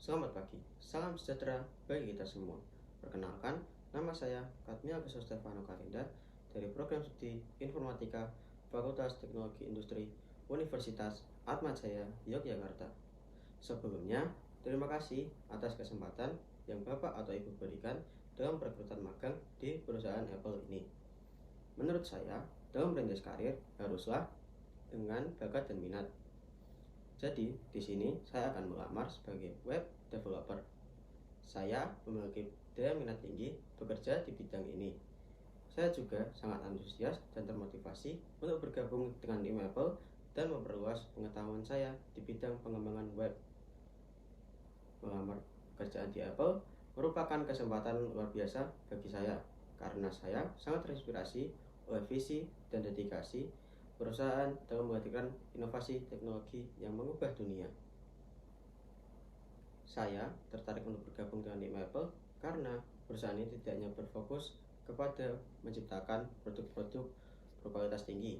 Selamat pagi, salam sejahtera bagi kita semua. Perkenalkan, nama saya Katmil Agus Stefano Karinda dari Program Studi Informatika Fakultas Teknologi Industri Universitas Atmajaya, Yogyakarta. Sebelumnya, terima kasih atas kesempatan yang Bapak atau Ibu berikan dalam perekrutan magang di perusahaan Apple ini. Menurut saya, dalam merintis karir haruslah dengan bakat dan minat. Jadi, di sini saya akan melamar sebagai web developer. Saya memiliki daya minat tinggi bekerja di bidang ini. Saya juga sangat antusias dan termotivasi untuk bergabung dengan tim Apple dan memperluas pengetahuan saya di bidang pengembangan web. Melamar pekerjaan di Apple merupakan kesempatan luar biasa bagi saya karena saya sangat terinspirasi oleh visi dan dedikasi perusahaan dalam menghadirkan inovasi teknologi yang mengubah dunia. Saya tertarik untuk bergabung dengan tim Apple karena perusahaan ini tidak hanya berfokus kepada menciptakan produk-produk berkualitas tinggi,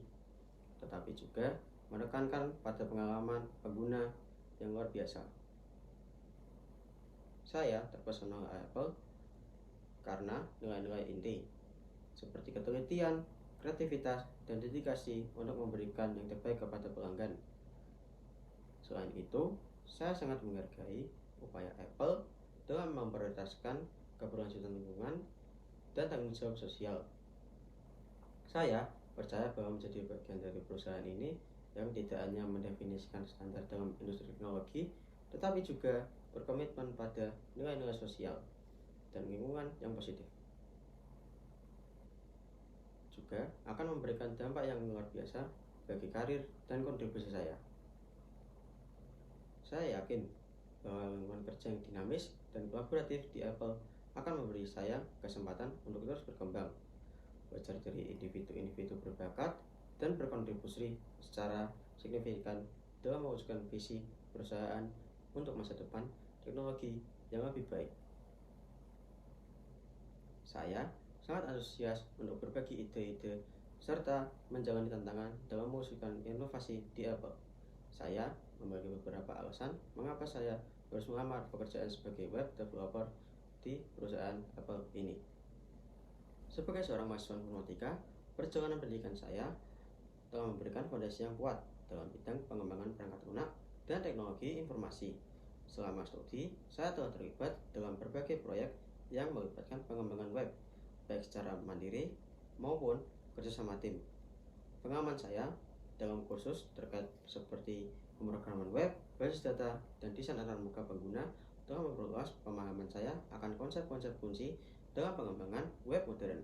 tetapi juga menekankan pada pengalaman pengguna yang luar biasa. Saya terpesona oleh Apple karena nilai-nilai inti seperti ketelitian, kreativitas, dan dedikasi untuk memberikan yang terbaik kepada pelanggan. Selain itu, saya sangat menghargai upaya Apple dalam memprioritaskan keberlanjutan lingkungan dan tanggung jawab sosial. Saya percaya bahwa menjadi bagian dari perusahaan ini yang tidak hanya mendefinisikan standar dalam industri teknologi, tetapi juga berkomitmen pada nilai-nilai sosial dan lingkungan yang positif. Juga akan memberikan dampak yang luar biasa bagi karir dan kontribusi saya. Saya yakin bahwa lingkungan kerja yang dinamis dan kolaboratif di Apple akan memberi saya kesempatan untuk terus berkembang, belajar dari individu-individu berbakat, dan berkontribusi secara signifikan dalam mewujudkan visi perusahaan untuk masa depan teknologi yang lebih baik. Saya sangat antusias untuk berbagi ide-ide serta menjalani tantangan dalam mewujudkan inovasi di Apple. Saya memiliki beberapa alasan mengapa saya harus melamar pekerjaan sebagai web developer di perusahaan Apple ini. Sebagai seorang mahasiswa informatika, perjalanan pendidikan saya telah memberikan fondasi yang kuat dalam bidang pengembangan perangkat lunak dan teknologi informasi. Selama studi, saya telah terlibat dalam berbagai proyek yang melibatkan pengembangan web, baik secara mandiri maupun kerjasama tim. Pengalaman saya dalam kursus terkait seperti pemrograman web, basis data, dan desain antarmuka pengguna telah memperluas pemahaman saya akan konsep-konsep kunci dalam pengembangan web modern.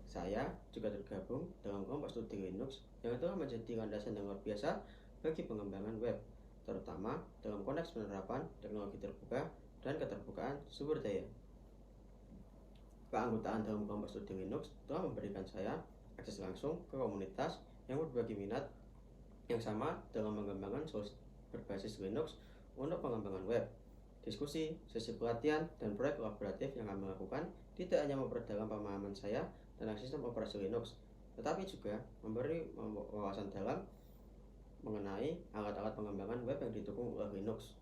Saya juga tergabung dalam kelompok studi Linux yang telah menjadi landasan yang luar biasa bagi pengembangan web, terutama dalam konteks penerapan teknologi terbuka dan keterbukaan sumber daya. Keanggotaan dalam kelompok studi Linux telah memberikan saya akses langsung ke komunitas yang berbagi minat yang sama dalam mengembangkan solusi berbasis Linux untuk pengembangan web. Diskusi, sesi pelatihan, dan proyek kolaboratif yang kami lakukan tidak hanya memperdalam pemahaman saya tentang sistem operasi Linux, tetapi juga memberi wawasan dalam mengenai alat-alat pengembangan web yang didukung oleh Linux.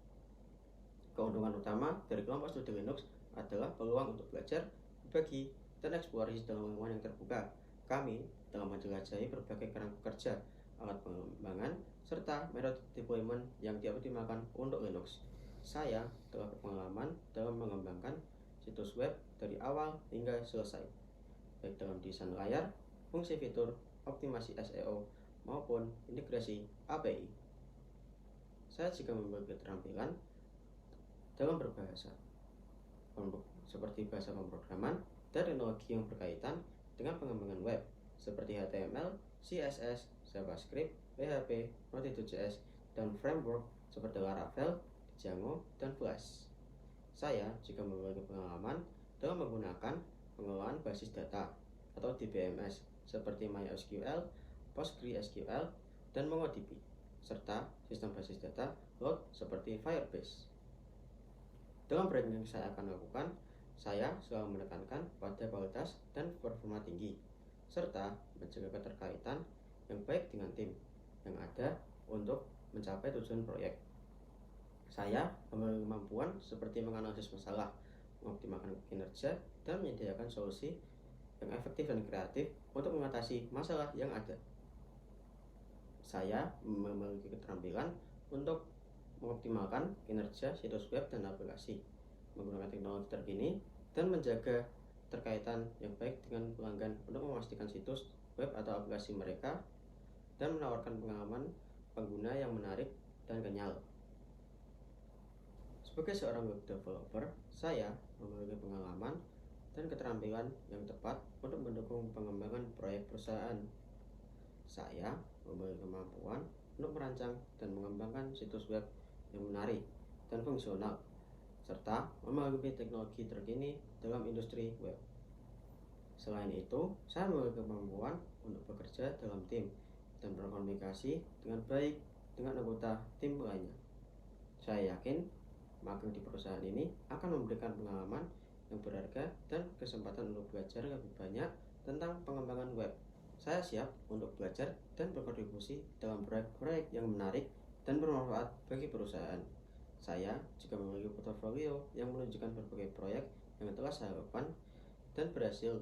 Keuntungan utama dari kelompok studi Linux adalah peluang untuk belajar, berbagi, dan eksplorasi dalam lingkungan yang terbuka. Kami telah menjelajahi berbagai kerangka kerja, alat pengembangan, serta metode deployment yang dioptimalkan untuk Linux. Saya telah berpengalaman dalam mengembangkan situs web dari awal hingga selesai, baik dalam desain layar, fungsi fitur, optimasi SEO, maupun integrasi API. Saya juga memiliki keterampilan dalam berbahasa, seperti bahasa pemrograman dan teknologi yang berkaitan dengan pengembangan web, seperti HTML, CSS, JavaScript, PHP, Node.js, dan framework seperti Laravel, Django, dan Flash. Saya juga memiliki pengalaman dalam menggunakan pengelolaan basis data atau DBMS seperti MySQL, PostgreSQL, dan MongoDB, serta sistem basis data cloud seperti Firebase. Dalam proyek yang saya akan lakukan, saya selalu menekankan pada kualitas dan performa tinggi, serta menjaga keterkaitan yang baik dengan tim yang ada untuk mencapai tujuan proyek. Saya memiliki kemampuan seperti menganalisis masalah, mengoptimalkan kinerja, dan menyediakan solusi yang efektif dan kreatif untuk mengatasi masalah yang ada. Saya memiliki keterampilan untuk mengoptimalkan kinerja situs web dan aplikasi, menggunakan teknologi terkini, dan menjaga terkaitan yang baik dengan pelanggan untuk memastikan situs web atau aplikasi mereka dan menawarkan pengalaman pengguna yang menarik dan kenyal. Sebagai seorang web developer, saya memiliki pengalaman dan keterampilan yang tepat untuk mendukung pengembangan proyek perusahaan. Saya memiliki kemampuan untuk merancang dan mengembangkan situs web yang menarik dan fungsional, serta memiliki teknologi terkini dalam industri web. Selain itu, saya memiliki kemampuan untuk bekerja dalam tim dan berkomunikasi dengan baik dengan anggota tim lainnya. Saya yakin magang di perusahaan ini akan memberikan pengalaman yang berharga dan kesempatan untuk belajar lebih banyak tentang pengembangan web. Saya siap untuk belajar dan berkontribusi dalam proyek-proyek yang menarik dan bermanfaat bagi perusahaan. Saya juga memiliki portofolio yang menunjukkan berbagai proyek yang telah saya lakukan dan berhasil.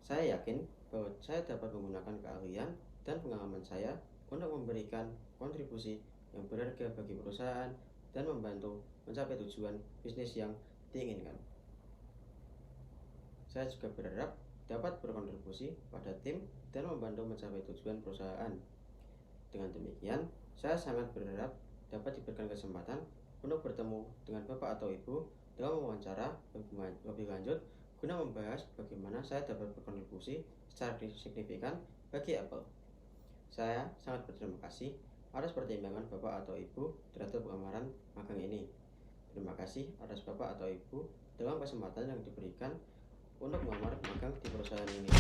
Saya yakin bahwa saya dapat menggunakan keahlian dan pengalaman saya untuk memberikan kontribusi yang berharga bagi perusahaan dan membantu mencapai tujuan bisnis yang diinginkan. Saya juga berharap dapat berkontribusi pada tim dan membantu mencapai tujuan perusahaan. Dengan demikian, saya sangat berharap dapat diberikan kesempatan untuk bertemu dengan Bapak atau Ibu dalam wawancara lebih lanjut guna membahas bagaimana saya dapat berkontribusi secara signifikan bagi Apple. Saya sangat berterima kasih atas pertimbangan Bapak atau Ibu terhadap lamaran magang ini. Terima kasih atas Bapak atau Ibu dalam kesempatan yang diberikan untuk melamar magang di perusahaan ini.